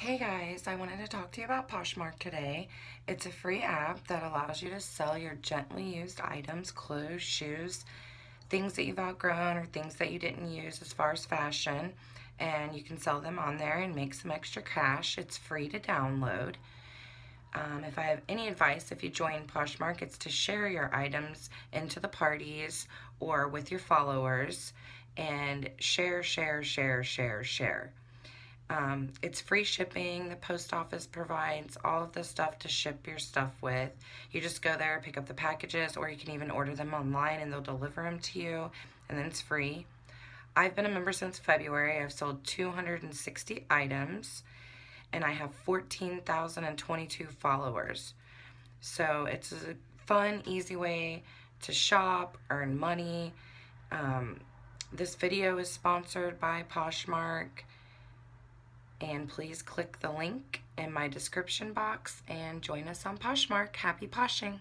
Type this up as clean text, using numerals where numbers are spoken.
Hey guys, I wanted to talk to you about Poshmark today. It's a free app that allows you to sell your gently used items, clothes, shoes, things that you've outgrown or things that you didn't use as far as fashion, and you can sell them on there and make some extra cash. It's free to download. If I have any advice, if you join Poshmark, it's to share your items into the parties or with your followers and share, share, share, share, share. It's free shipping. The post office provides all of the stuff to ship your stuff with. You just go there, pick up the packages, or you can even order them online and they'll deliver them to you, and then it's free. I've been a member since February. I've sold 260 items, and I have 14,022 followers. So it's a fun, easy way to shop, earn money. Um, this video is sponsored by Poshmark. And please click the link in my description box and join us on Poshmark. Happy poshing!